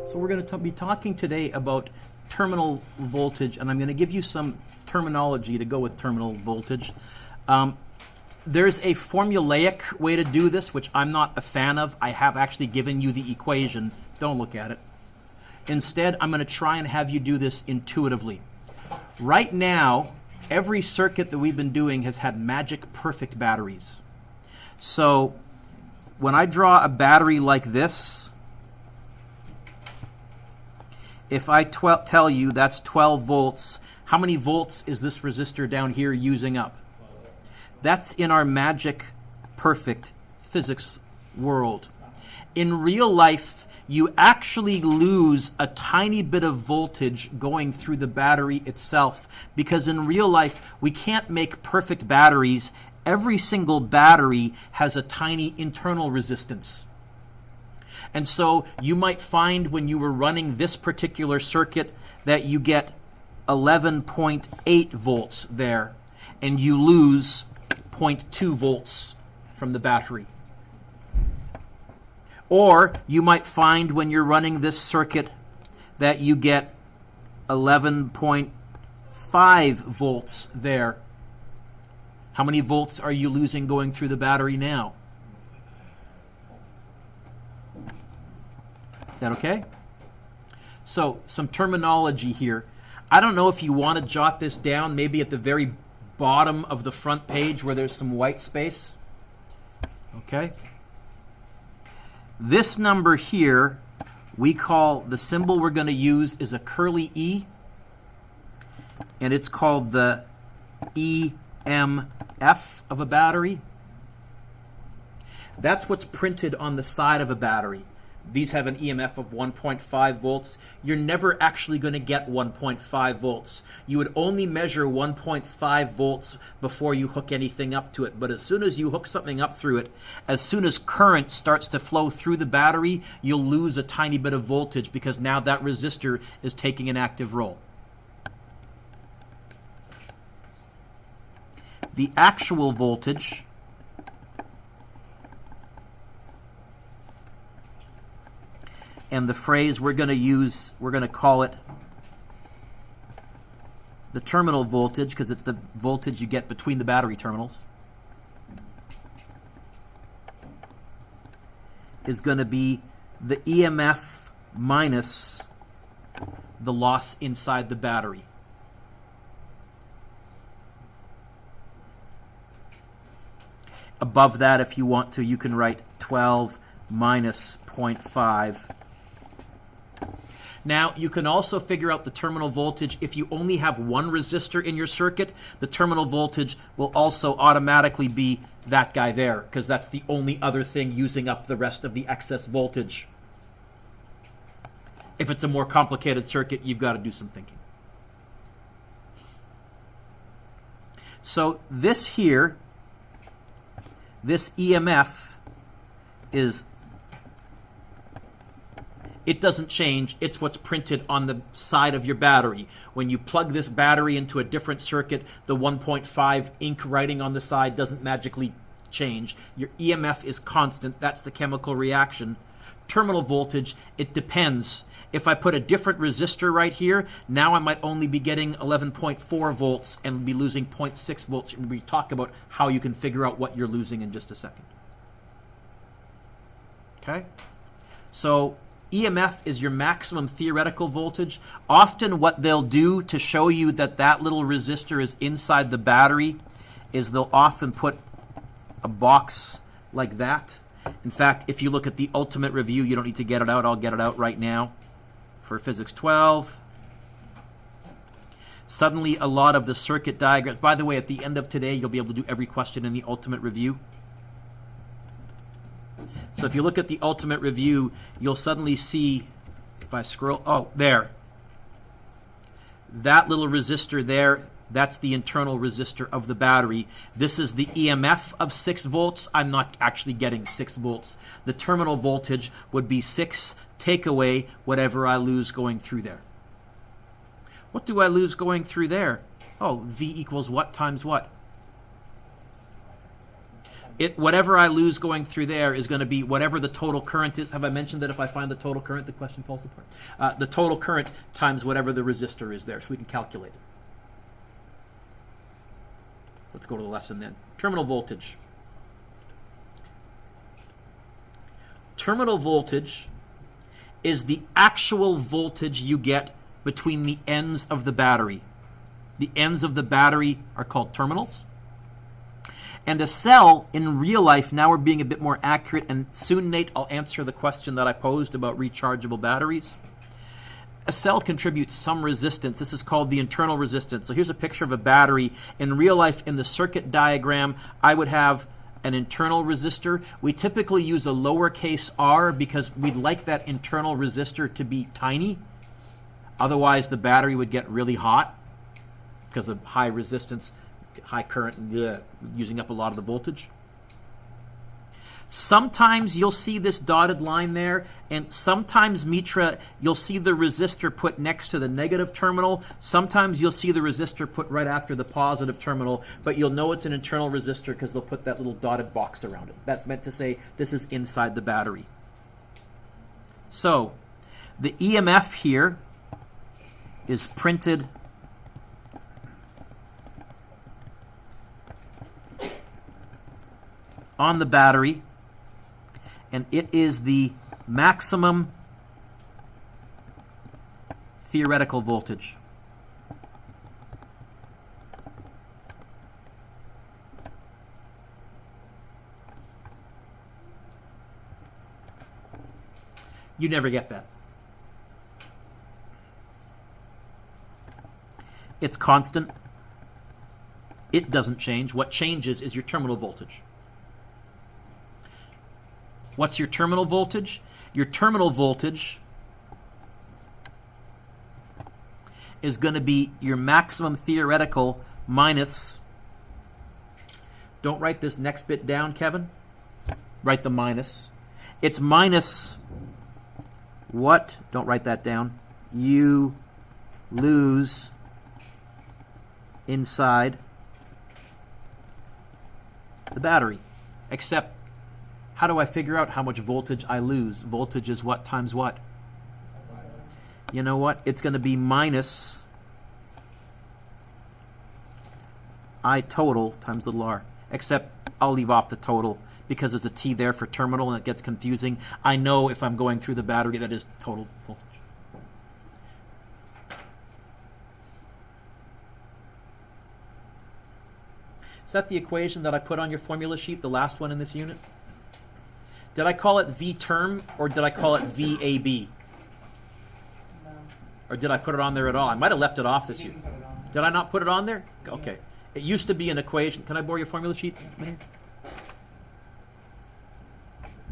So we're going to be talking today about terminal voltage, and I'm going to give you some terminology to go with terminal voltage. There's a formulaic way to do this, which I'm not a fan of. I have actually given you the equation. Don't look at it. Instead, I'm going to try and have you do this intuitively. Right now, every circuit that we've been doing has had magic perfect batteries. So when I draw a battery like this, if I tell you that's 12 volts, how many volts is this resistor down here using up? That's in our magic perfect physics world. In real life, you actually lose a tiny bit of voltage going through the battery itself, because in real life, we can't make perfect batteries. Every single battery has a tiny internal resistance. And so you might find when you were running this particular circuit that you get 11.8 volts there, and you lose 0.2 volts from the battery. Or you might find when you're running this circuit that you get 11.5 volts there. How many volts are you losing going through the battery now? Is that okay? So, some terminology here. I don't know if you want to jot this down, maybe at the very bottom of the front page where there's some white space. Okay? This number here, we call, the symbol we're going to use is a curly E, and it's called the EMF of a battery. That's what's printed on the side of a battery. These have an EMF of 1.5 volts. You're never actually going to get 1.5 volts. You would only measure 1.5 volts before you hook anything up to it. But as soon as you hook something up through it, as soon as current starts to flow through the battery, you'll lose a tiny bit of voltage because now that resistor is taking an active role. The actual voltage and the phrase we're going to use, we're going to call it the terminal voltage because it's the voltage you get between the battery terminals, is going to be the EMF minus the loss inside the battery. Above that, if you want to, you can write 12 minus 0.5. Now, you can also figure out the terminal voltage. If you only have one resistor in your circuit, the terminal voltage will also automatically be that guy there, because that's the only other thing using up the rest of the excess voltage. If it's a more complicated circuit, you've got to do some thinking. So this here, this EMF is, it doesn't change. It's what's printed on the side of your battery. When you plug this battery into a different circuit, the 1.5 ink writing on the side doesn't magically change. Your EMF is constant. That's the chemical reaction. Terminal voltage, it depends. If I put a different resistor right here, now I might only be getting 11.4 volts and be losing 0.6 volts. And we talk about how you can figure out what you're losing in just a second. Okay? So EMF is your maximum theoretical voltage. Often what they'll do to show you that that little resistor is inside the battery is they'll often put a box like that. In fact, if you look at the ultimate review, you don't need to get it out. I'll get it out right now for Physics 12. Suddenly, a lot of the circuit diagrams. By the way, at the end of today, you'll be able to do every question in the ultimate review. So if you look at the ultimate review, you'll suddenly see, if I scroll, oh, there. That little resistor there, that's the internal resistor of the battery. This is the EMF of 6 volts. I'm not actually getting 6 volts. The terminal voltage would be 6, take away whatever I lose going through there. What do I lose going through there? Oh, V equals what times what? Whatever I lose going through there is going to be whatever the total current is. Have I mentioned that if I find the total current, the question falls apart? The total current times whatever the resistor is there, so we can calculate it. Let's go to the lesson then. Terminal voltage. Terminal voltage is the actual voltage you get between the ends of the battery. The ends of the battery are called terminals. And a cell, in real life, now we're being a bit more accurate, and soon, Nate, I'll answer the question that I posed about rechargeable batteries. A cell contributes some resistance. This is called the internal resistance. So here's a picture of a battery. In real life, in the circuit diagram, I would have an internal resistor. We typically use a lowercase r because we'd like that internal resistor to be tiny. Otherwise, the battery would get really hot because of high resistance, high current, using up a lot of the voltage. Sometimes you'll see this dotted line there, and sometimes, Mitra, you'll see the resistor put next to the negative terminal. Sometimes you'll see the resistor put right after the positive terminal, but you'll know it's an internal resistor because they'll put that little dotted box around it. That's meant to say this is inside the battery. So, the EMF here is printed on the battery, and it is the maximum theoretical voltage. You never get that. It's constant. It doesn't change. What changes is your terminal voltage. What's your terminal voltage? Your terminal voltage is going to be your maximum theoretical minus, don't write this next bit down, Kevin. Write the minus. It's minus what? Don't write that down. You lose inside the battery. Except, how do I figure out how much voltage I lose? Voltage is what times what? You know what? It's going to be minus I total times little r. Except I'll leave off the total because there's a T there for terminal and it gets confusing. I know if I'm going through the battery that is total voltage. Is that the equation that I put on your formula sheet, the last one in this unit? Did I call it V term or did I call it VAB? No. Or did I put it on there at all? I might have left it off this year. Did I not put it on there? Okay. It used to be an equation. Can I borrow your formula sheet?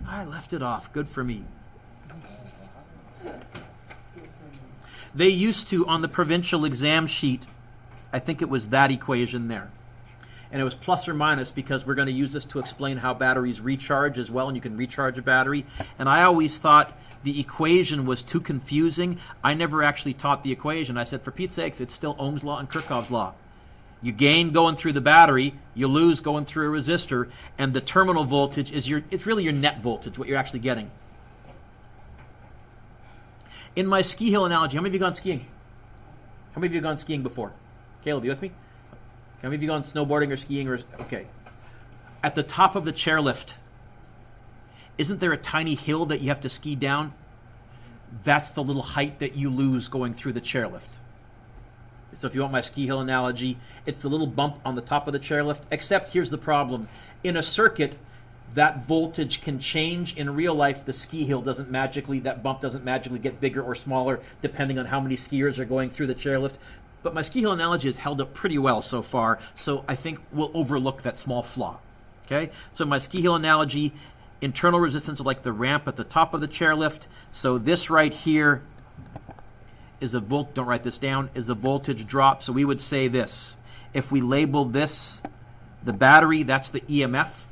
I left it off. Good for me. They used to, on the provincial exam sheet, I think it was that equation there. And it was plus or minus because we're going to use this to explain how batteries recharge as well, and you can recharge a battery. And I always thought the equation was too confusing. I never actually taught the equation. I said, for Pete's sakes, it's still Ohm's law and Kirchhoff's law. You gain going through the battery, you lose going through a resistor, and the terminal voltage is it's really your net voltage, what you're actually getting. In my ski hill analogy, how many of you gone skiing? How many of you gone skiing before? Caleb, you with me? How many of you gone snowboarding or skiing? Okay. At the top of the chairlift, isn't there a tiny hill that you have to ski down? That's the little height that you lose going through the chairlift. So if you want my ski hill analogy, it's the little bump on the top of the chairlift, except here's the problem. In a circuit, that voltage can change. In real life, the ski hill that bump doesn't magically get bigger or smaller depending on how many skiers are going through the chairlift. But my ski hill analogy has held up pretty well so far, so I think we'll overlook that small flaw. Okay? So my ski hill analogy, internal resistance is like the ramp at the top of the chairlift. So this right here is don't write this down, is a voltage drop. So we would say this. If we label this the battery, that's the EMF.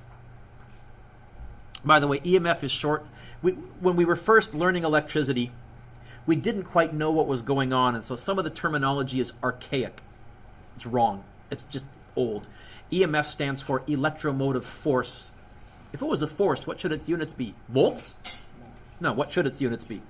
By the way, EMF is short. When we were first learning electricity, we didn't quite know what was going on, and so some of the terminology is archaic. It's wrong. It's just old. EMF stands for electromotive force. If it was a force, what should its units be? Volts? No, what should its units be?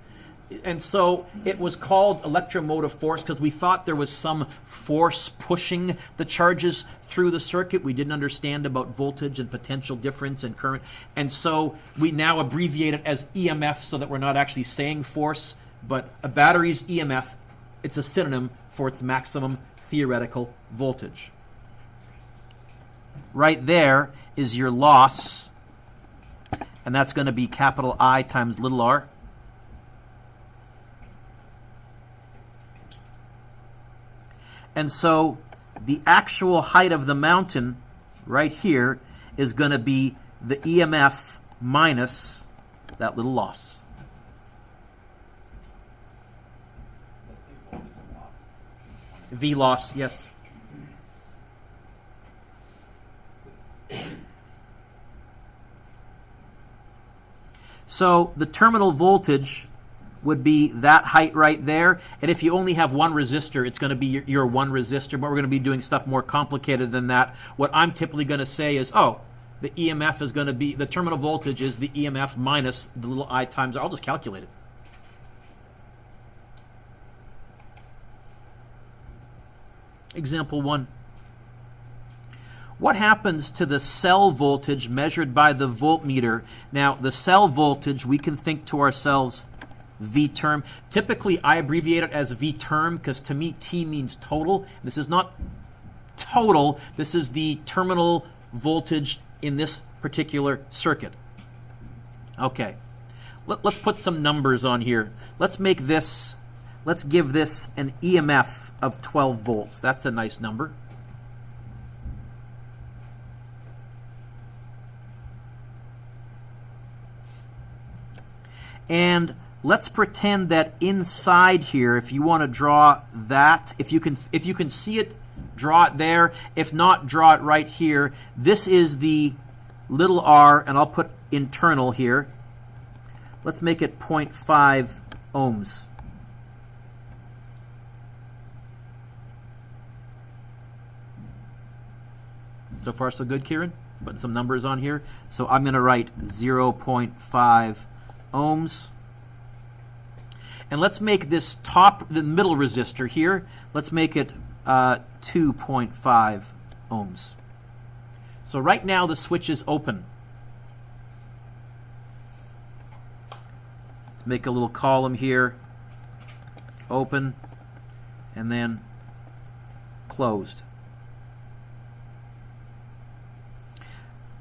And so it was called electromotive force because we thought there was some force pushing the charges through the circuit. We didn't understand about voltage and potential difference and current. And so we now abbreviate it as EMF so that we're not actually saying force, but a battery's EMF, it's a synonym for its maximum theoretical voltage. Right there is your loss, and that's going to be capital I times little r. And so the actual height of the mountain right here is going to be the EMF minus that little loss. V loss, yes. So the terminal voltage would be that height right there. And if you only have one resistor, it's going to be your one resistor, but we're going to be doing stuff more complicated than that. What I'm typically going to say is, oh, the EMF is going to be, the terminal voltage is the EMF minus the little I times, I'll just calculate it. Example 1. What happens to the cell voltage measured by the voltmeter? Now, the cell voltage, we can think to ourselves, V term. Typically, I abbreviate it as V term because to me, T means total. This is not total. This is the terminal voltage in this particular circuit. Okay. Let's put some numbers on here. Let's give this an EMF of 12 volts. That's a nice number. And let's pretend that inside here, if you want to draw that, if you can see it, draw it there. If not, draw it right here. This is the little r, and I'll put internal here. Let's make it 0.5 ohms. So far, so good, Kieran? Putting some numbers on here. So I'm going to write 0.5 ohms. And let's make this the middle resistor here, let's make it 2.5 ohms. So right now the switch is open. Let's make a little column here, open, and then closed.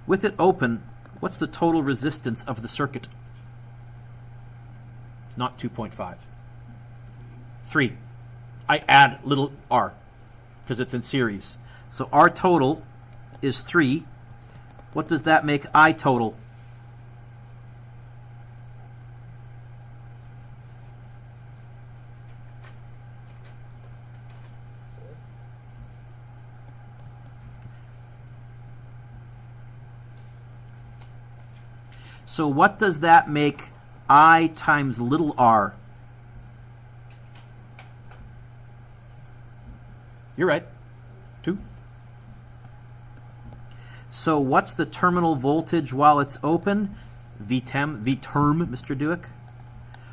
With it open, what's the total resistance of the circuit? It's not 2.5. 3. I add little r because it's in series. So R total is 3. What does that make I total? So what does that make I times little r? You're right. 2. So what's the terminal voltage while it's open? V-term, Mr. Dewick.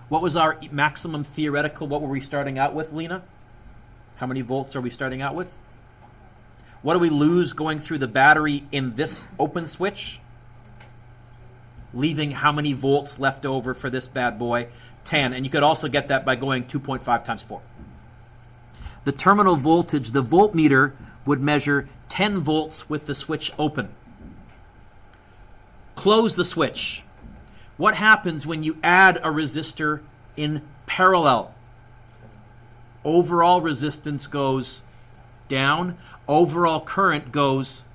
What was our maximum theoretical? What were we starting out with, Lena? How many volts are we starting out with? What do we lose going through the battery in this open switch? Leaving how many volts left over for this bad boy? 10. And you could also get that by going 2.5 times 4. The terminal voltage, the voltmeter, would measure 10 volts with the switch open. Close the switch. What happens when you add a resistor in parallel? Overall resistance goes down. Overall current goes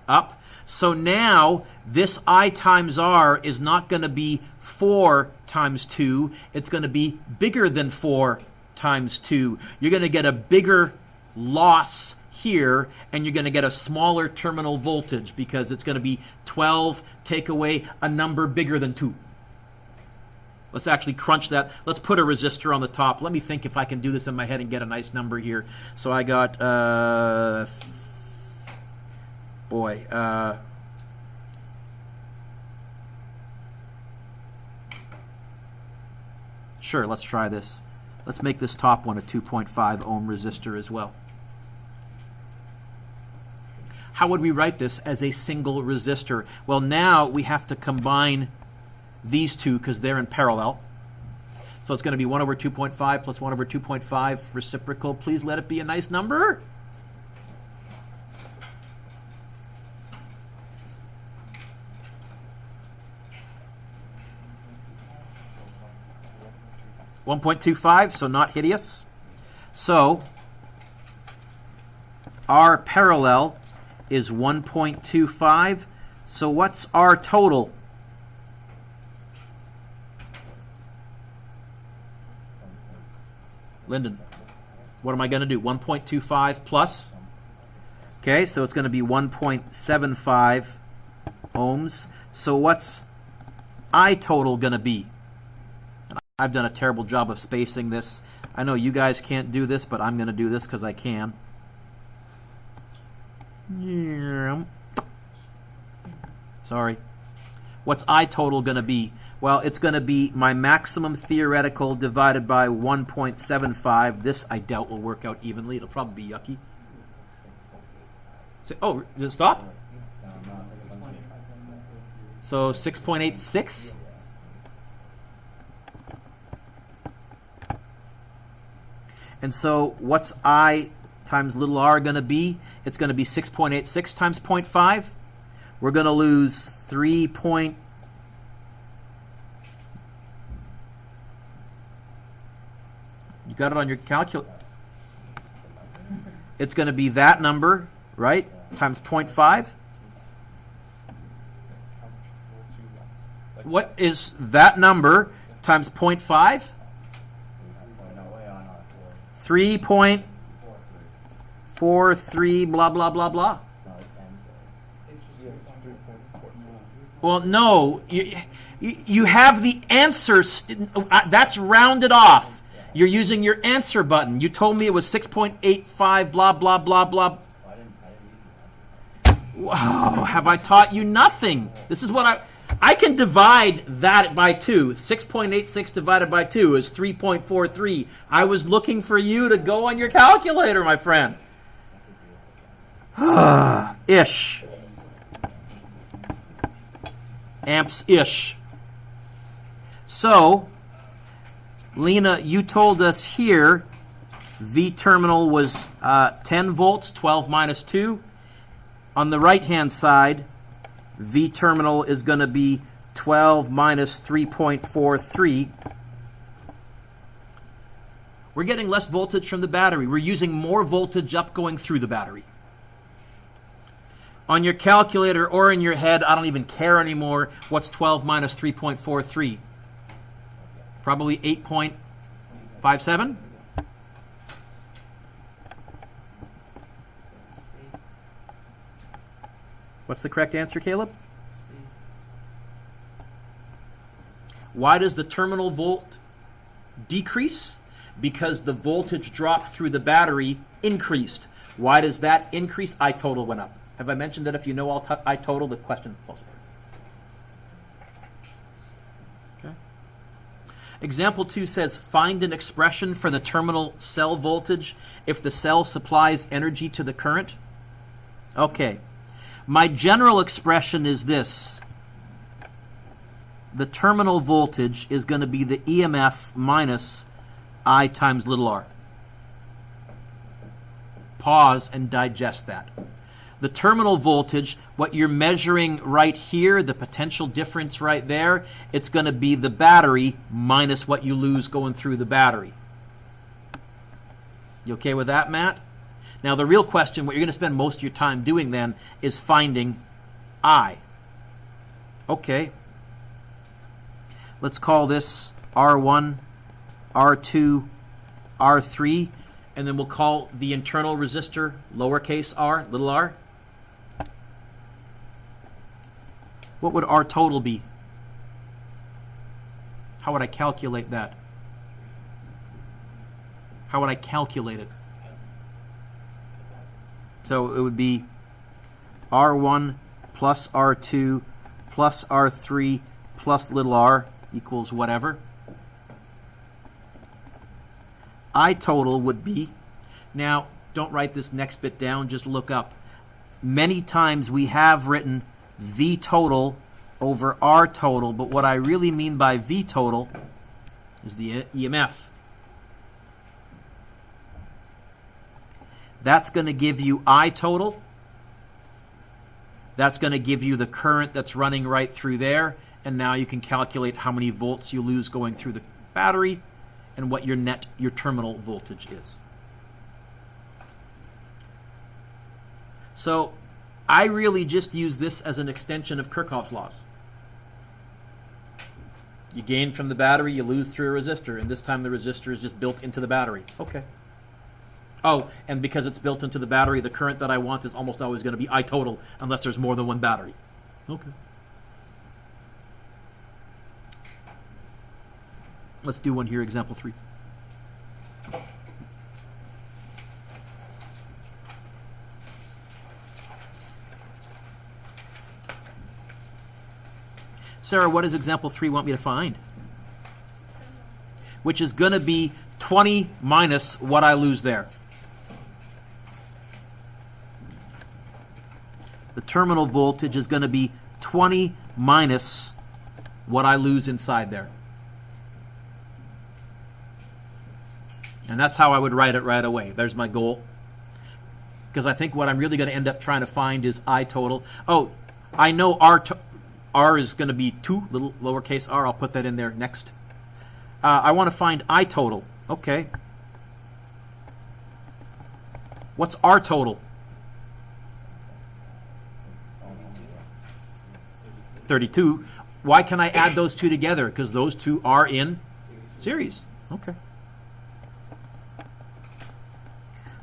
up. So now this I times R is not going to be 4 times 2. It's going to be bigger than 4 times 2. You're going to get a bigger loss here, and you're going to get a smaller terminal voltage because it's going to be 12, take away a number bigger than 2. Let's actually crunch that. Let's put a resistor on the top. Let me think if I can do this in my head and get a nice number here. So I got, 3 Sure, let's try this. Let's make this top one a 2.5 ohm resistor as well. How would we write this as a single resistor? Well, now we have to combine these two because they're in parallel. So it's going to be 1 over 2.5 plus 1 over 2.5 reciprocal. Please let it be a nice number. .25, so not hideous. So our parallel is 1.25. So what's our total? Lyndon, what am I going to do? 1.25 plus? Okay, so it's going to be 1.75 ohms. So what's I total going to be? And I've done a terrible job of spacing this. I know you guys can't do this, but I'm going to do this because I can. Sorry. What's I total going to be? Well, it's going to be my maximum theoretical divided by 1.75. This I doubt will work out evenly. It'll probably be yucky. So, oh, did it stop? So 6.86? And so what's I times little r going to be? It's going to be 6.86 times 0.5. We're going to lose 3. You got it on your calculator. It's going to be that number, right, times 0.5. What is that number times 0.5? 3.43 blah, blah, blah, blah. Well, no. You have the answer. That's rounded off. You're using your answer button. You told me it was 6.85 blah, blah, blah, blah. Wow, have I taught you nothing? This is what I can divide that by 2. 6.86 divided by 2 is 3.43. I was looking for you to go on your calculator, my friend. Ish. Amps-ish. So, Lena, you told us here V terminal was 10 volts, 12 minus 2. On the right-hand side, V terminal is going to be 12 minus 3.43. We're getting less voltage from the battery. We're using more voltage up going through the battery. On your calculator or in your head, I don't even care anymore. What's 12 minus 3.43? Probably 8.57? What's the correct answer, Caleb? Why does the terminal volt decrease? Because the voltage drop through the battery increased. Why does that increase? I total went up. Have I mentioned that if you know I total, the question falls apart? Okay. Example 2 says, find an expression for the terminal cell voltage if the cell supplies energy to the current. Okay. My general expression is this. The terminal voltage is going to be the EMF minus I times little r. Pause and digest that. The terminal voltage, what you're measuring right here, the potential difference right there, it's going to be the battery minus what you lose going through the battery. You okay with that, Matt? Now, the real question, what you're going to spend most of your time doing then, is finding I. Okay. Let's call this R1, R2, R3, and then we'll call the internal resistor lowercase r, little r. What would R total be? How would I calculate that? How would I calculate it? So it would be R1 plus R2 plus R3 plus little r equals whatever. I total would be, now don't write this next bit down, just look up. Many times we have written V total over R total, but what I really mean by V total is the EMF. That's going to give you I total. That's going to give you the current that's running right through there, and now you can calculate how many volts you lose going through the battery and what your terminal voltage is. So I really just use this as an extension of Kirchhoff's laws. You gain from the battery, you lose through a resistor, and this time the resistor is just built into the battery. Okay. Oh, and because it's built into the battery, the current that I want is almost always going to be I total unless there's more than one battery. Okay. Let's do one here, example 3. Sarah, what does example 3 want me to find? Which is going to be 20 minus what I lose there. The terminal voltage is going to be 20 minus what I lose inside there. And that's how I would write it right away. There's my goal. Because I think what I'm really going to end up trying to find is I total. Oh, I know R is going to be 2, little lowercase r. I'll put that in there next. I want to find I total. Okay. What's R total? 32. Why can I add those two together? Because those two are in series. Okay.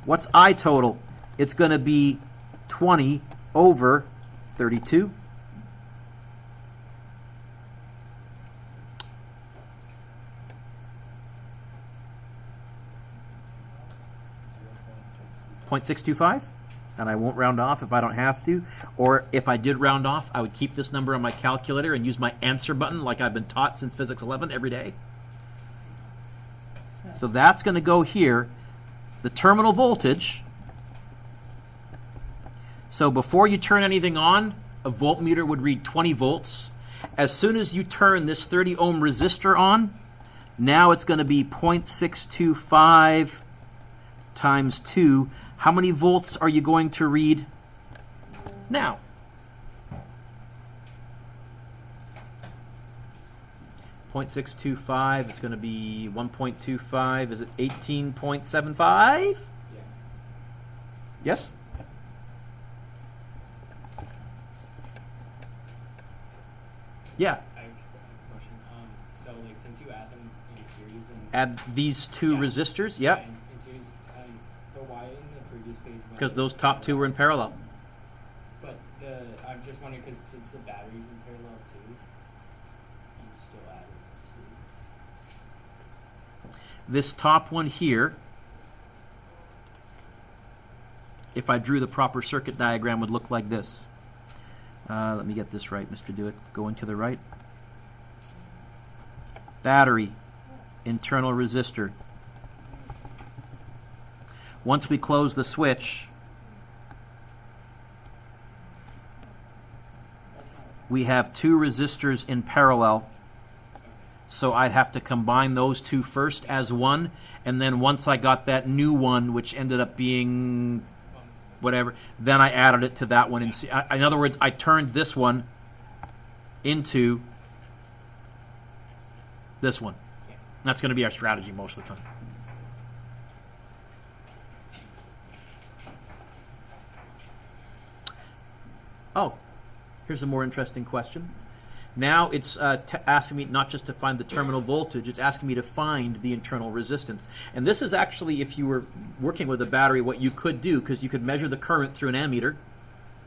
What's I total? It's going to be 20 over 32. .625, and I won't round off if I don't have to. Or if I did round off, I would keep this number on my calculator and use my answer button like I've been taught since Physics 11 every day. So that's going to go here. The terminal voltage. So before you turn anything on, a voltmeter would read 20 volts. As soon as you turn this 30 ohm resistor on, now it's going to be 0.625 times 2. How many volts are you going to read now? .625, it's going to be 1.25. Is it 18.75? Yeah. Yes? Yeah. I have a question. So, like, since you add them in series and add these two resistors, yep. in series, but why in the previous page? Because those top two were in parallel. But I'm just wondering because since the battery's in parallel too, you still add it in series. This top one here, if I drew the proper circuit diagram, would look like this. Let me get this right, Mr. Dewitt. Going to the right. Battery, internal resistor. Once we close the switch, we have two resistors in parallel. So I'd have to combine those two first as one, and then once I got that new one, which ended up being whatever, then I added it to that one. In other words, I turned this one into this one. That's going to be our strategy most of the time. Oh, here's a more interesting question. Now it's asking me not just to find the terminal voltage, it's asking me to find the internal resistance. And this is actually, if you were working with a battery, what you could do, because you could measure the current through an ammeter.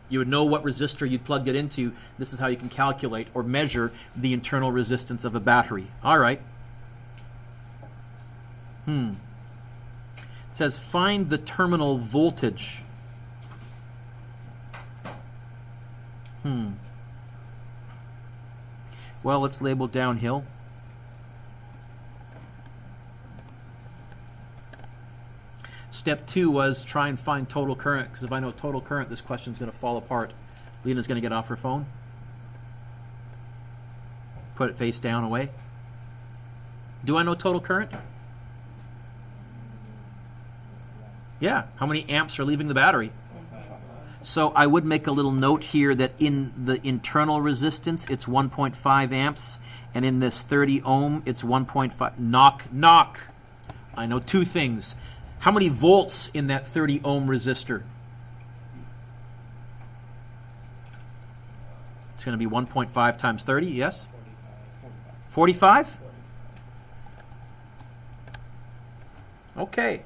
You would know what resistor you'd plugged it into. This is how you can calculate or measure the internal resistance of a battery. All right. It says find the terminal voltage. Well, let's label downhill. Step 2 was try and find total current, because if I know total current, this question's going to fall apart. Lena's going to get off her phone. Put it face down away. Do I know total current? Yeah. How many amps are leaving the battery? So I would make a little note here that in the internal resistance, it's 1.5 amps, and in this 30 ohm, it's 1.5. Knock. I know two things. How many volts in that 30 ohm resistor? It's going to be 1.5 times 30, yes? 45? Okay.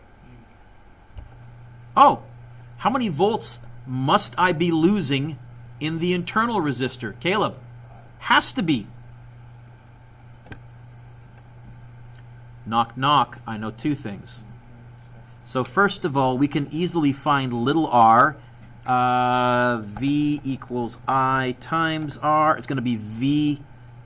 Oh, how many volts must I be losing in the internal resistor? Caleb, has to be. Knock. I know two things. So first of all, we can easily find little r. V equals I times R. It's going to be V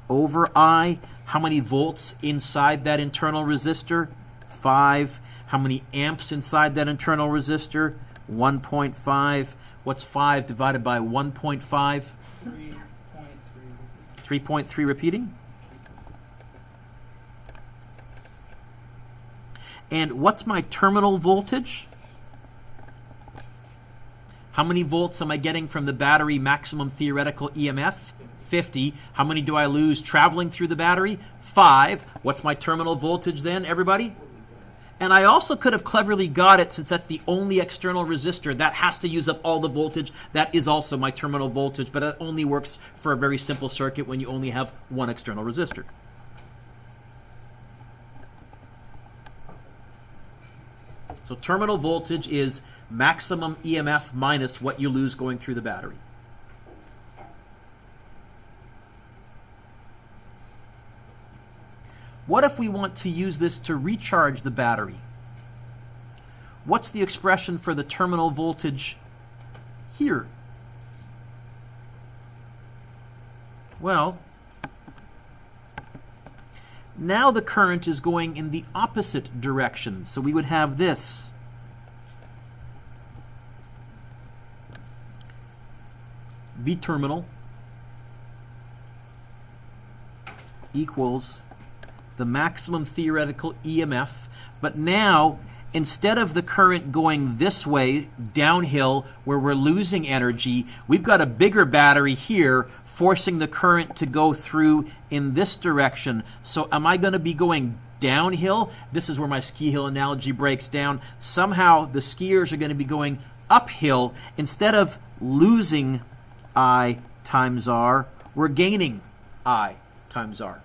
over I. How many volts inside that internal resistor? 5. How many amps inside that internal resistor? 1.5. What's 5 divided by 1.5? 3.3. 3.3 repeating. And what's my terminal voltage? How many volts am I getting from the battery maximum theoretical EMF? 50. How many do I lose traveling through the battery? 5. What's my terminal voltage then, everybody? And I also could have cleverly got it, since that's the only external resistor, that has to use up all the voltage. That is also my terminal voltage, but it only works for a very simple circuit when you only have one external resistor. So terminal voltage is maximum EMF minus what you lose going through the battery. What if we want to use this to recharge the battery? What's the expression for the terminal voltage here? Well, now the current is going in the opposite direction. So we would have this. V terminal equals the maximum theoretical EMF. But now, instead of the current going this way, downhill, where we're losing energy, we've got a bigger battery here forcing the current to go through in this direction. So am I going to be going downhill? This is where my ski hill analogy breaks down. Somehow the skiers are going to be going uphill. Instead of losing I times R, we're gaining I times R.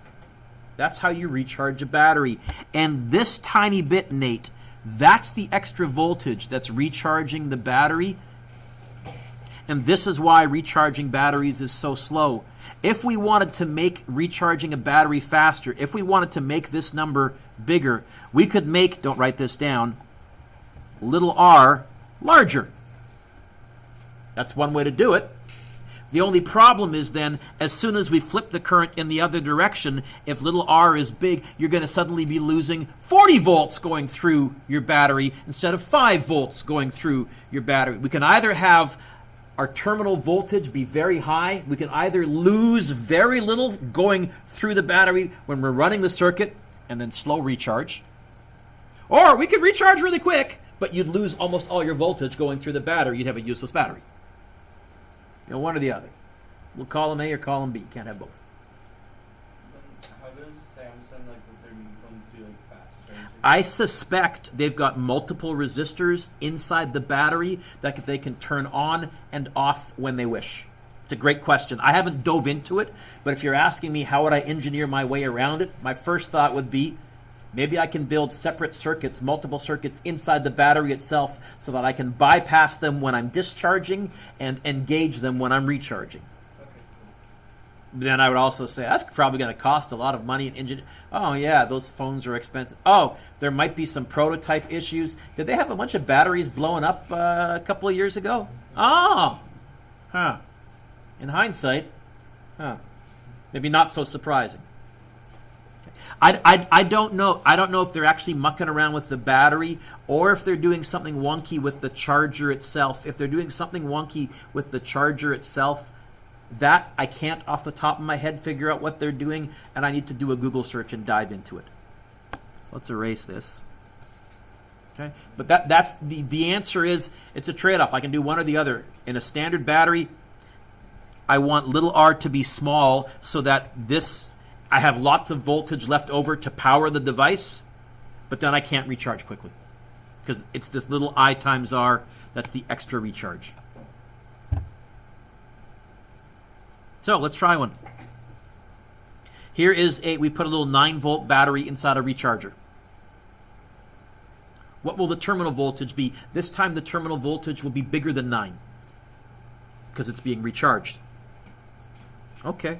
That's how you recharge a battery. And this tiny bit, Nate, that's the extra voltage that's recharging the battery. And this is why recharging batteries is so slow. If we wanted to make recharging a battery faster, if we wanted to make this number bigger, we could make, don't write this down, little r larger. That's one way to do it. The only problem is then, as soon as we flip the current in the other direction, if little r is big, you're going to suddenly be losing 40 volts going through your battery instead of 5 volts going through your battery. We can either have our terminal voltage be very high, we can either lose very little going through the battery when we're running the circuit and then slow recharge, or we could recharge really quick, but you'd lose almost all your voltage going through the battery. You'd have a useless battery. You know, one or the other. We'll call them A or call them B. Can't have both. How does Samsung, like, with their new phones do, like, fast charging? I suspect they've got multiple resistors inside the battery that they can turn on and off when they wish. It's a great question. I haven't dove into it, but if you're asking me how would I engineer my way around it, my first thought would be maybe I can build separate circuits, multiple circuits inside the battery itself so that I can bypass them when I'm discharging and engage them when I'm recharging. Okay, Then I would also say that's probably going to cost a lot of money. Oh, yeah, those phones are expensive. Oh, there might be some prototype issues. Did they have a bunch of batteries blowing up a couple of years ago? Oh, huh. In hindsight, huh. Maybe not so surprising. I don't know. I don't know if they're actually mucking around with the battery or if they're doing something wonky with the charger itself. If they're doing something wonky with the charger itself, that I can't off the top of my head figure out what they're doing, and I need to do a Google search and dive into it. So let's erase this. Okay, but that's the answer is it's a trade-off. I can do one or the other. In a standard battery, I want little r to be small so that I have lots of voltage left over to power the device, but then I can't recharge quickly because it's this little I times R that's the extra recharge. So let's try one. Here is we put a little 9-volt battery inside a recharger. What will the terminal voltage be? This time the terminal voltage will be bigger than 9 because it's being recharged. Okay.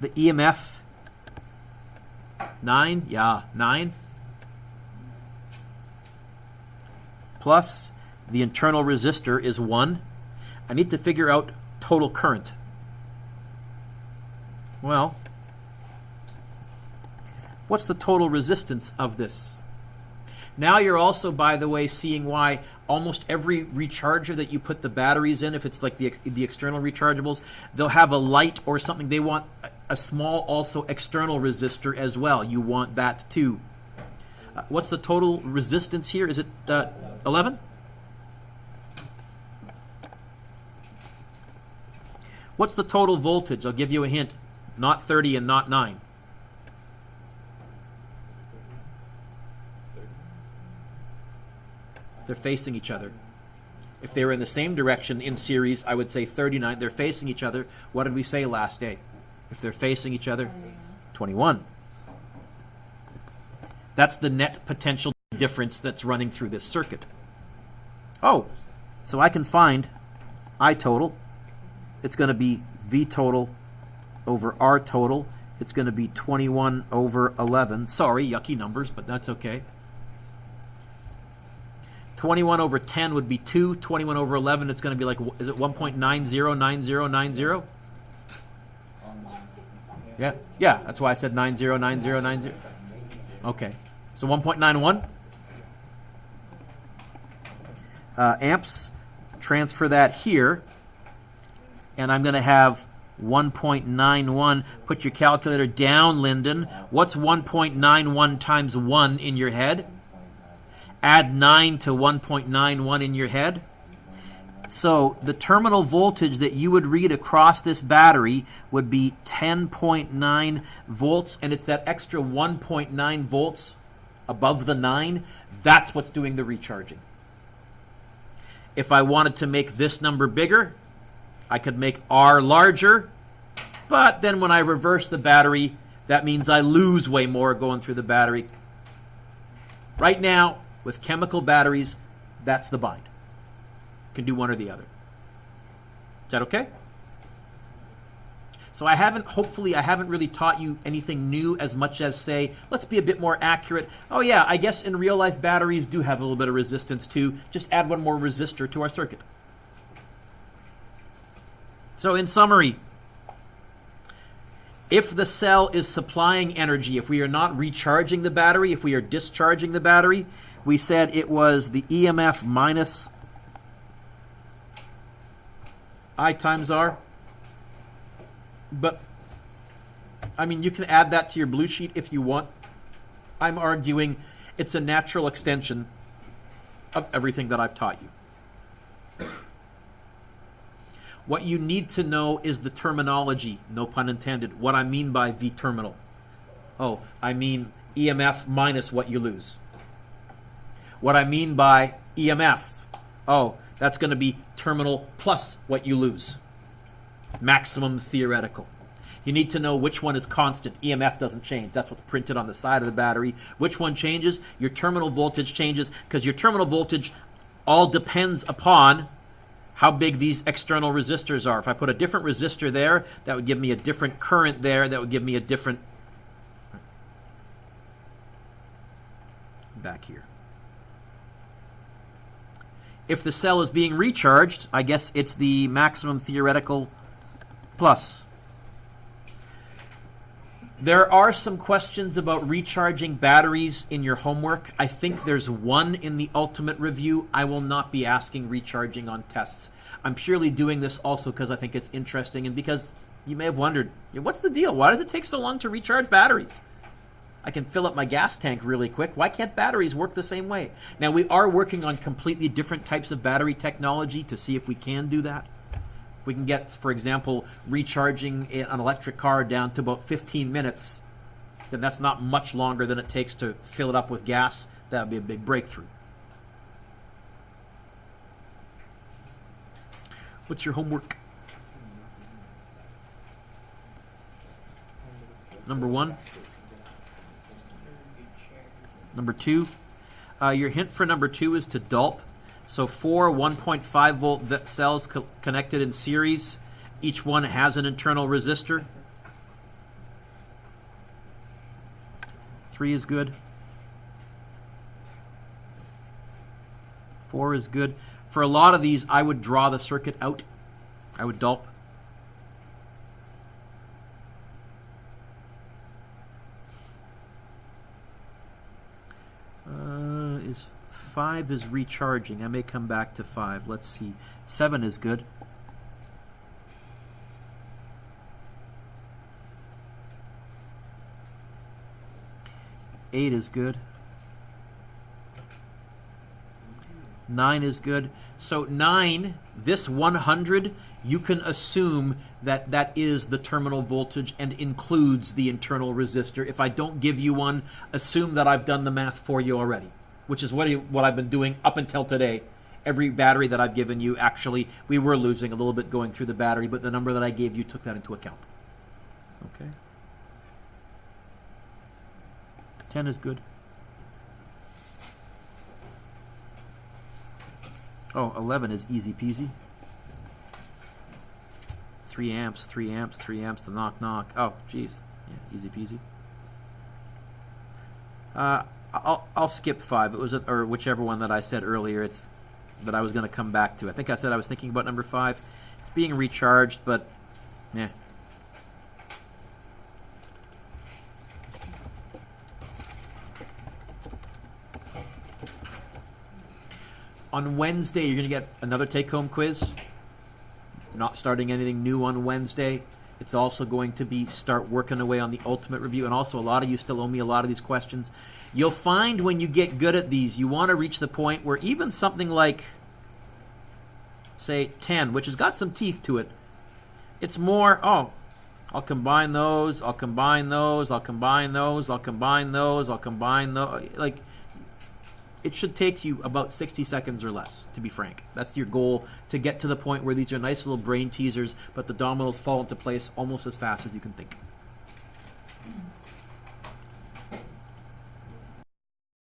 The EMF, 9, yeah, 9, plus the internal resistor is 1. I need to figure out total current. Well, what's the total resistance of this? Now you're also, by the way, seeing why almost every recharger that you put the batteries in, if it's like the external rechargeables, they'll have a light or something. They want a small also external resistor as well. You want that too. What's the total resistance here? Is it 11? What's the total voltage? I'll give you a hint. Not 30 and not 9. They're facing each other. If they were in the same direction in series, I would say 39. They're facing each other. What did we say last day? If they're facing each other, 21. That's the net potential difference that's running through this circuit. Oh, so I can find I total. It's going to be V total over R total. It's going to be 21 over 11. Sorry, yucky numbers, but that's okay. 21 over 10 would be 2. 21 over 11, it's going to be like, is it 1.909090? Yeah, that's why I said 909090. Okay, so 1.91. Amps, transfer that here, and I'm going to have 1.91. Put your calculator down, Lyndon. What's 1.91 times 1 in your head? Add 9 to 1.91 in your head. So the terminal voltage that you would read across this battery would be 10.9 volts, and it's that extra 1.9 volts above the 9. That's what's doing the recharging. If I wanted to make this number bigger, I could make R larger, but then when I reverse the battery, that means I lose way more going through the battery. Right now, with chemical batteries, that's the bind. You can do one or the other. Is that okay? So hopefully I haven't really taught you anything new as much as say, let's be a bit more accurate. Oh yeah, I guess in real life batteries do have a little bit of resistance too. Just add one more resistor to our circuit. So in summary, if the cell is supplying energy, if we are not recharging the battery, if we are discharging the battery, we said it was the EMF minus I times R. But, I mean, you can add that to your blue sheet if you want. I'm arguing it's a natural extension of everything that I've taught you. What you need to know is the terminology, no pun intended, what I mean by V terminal. Oh, I mean EMF minus what you lose. What I mean by EMF, oh, that's going to be terminal plus what you lose. Maximum theoretical. You need to know which one is constant. EMF doesn't change. That's what's printed on the side of the battery. Which one changes? Your terminal voltage changes, because your terminal voltage all depends upon how big these external resistors are. If I put a different resistor there, that would give me a different current there. That would give me a different... back here. If the cell is being recharged, I guess it's the maximum theoretical plus. There are some questions about recharging batteries in your homework. I think there's one in the ultimate review. I will not be asking recharging on tests. I'm purely doing this also because I think it's interesting and because you may have wondered, what's the deal? Why does it take so long to recharge batteries? I can fill up my gas tank really quick. Why can't batteries work the same way? Now, we are working on completely different types of battery technology to see if we can do that. If we can get, for example, recharging an electric car down to about 15 minutes, then that's not much longer than it takes to fill it up with gas. That would be a big breakthrough. What's your homework? Number 1. Number 2. Your hint for number 2 is to DULP. So 4 1.5 volt cells connected in series. Each one has an internal resistor. 3 is good. 4 is good. For a lot of these, I would draw the circuit out. I would DULP. Is 5 is recharging. I may come back to 5. Let's see. 7 is good. Eight is good. 9 is good. So 9, this 100, you can assume that that is the terminal voltage and includes the internal resistor. If I don't give you one, assume that I've done the math for you already, which is what I've been doing up until today. Every battery that I've given you, actually, we were losing a little bit going through the battery, but the number that I gave you took that into account. Okay. 10 is good. Oh, 11 is easy peasy. 3 amps, 3 amps, 3 amps, the knock knock. Oh, geez. Yeah, easy peasy. I'll skip 5. It was or whichever one that I said earlier. It's that I was going to come back to. I think I said I was thinking about number 5. It's being recharged, but yeah. On Wednesday, you're going to get another take-home quiz. Not starting anything new on Wednesday. It's also going to be start working away on the ultimate review. And also, a lot of you still owe me a lot of these questions. You'll find when you get good at these, you want to reach the point where even something like, say, 10, which has got some teeth to it, it's more, oh, I'll combine those, I'll combine those, I'll combine those, I'll combine those, I'll combine those. Like, it should take you about 60 seconds or less, to be frank. That's your goal, to get to the point where these are nice little brain teasers, but the dominoes fall into place almost as fast as you can think.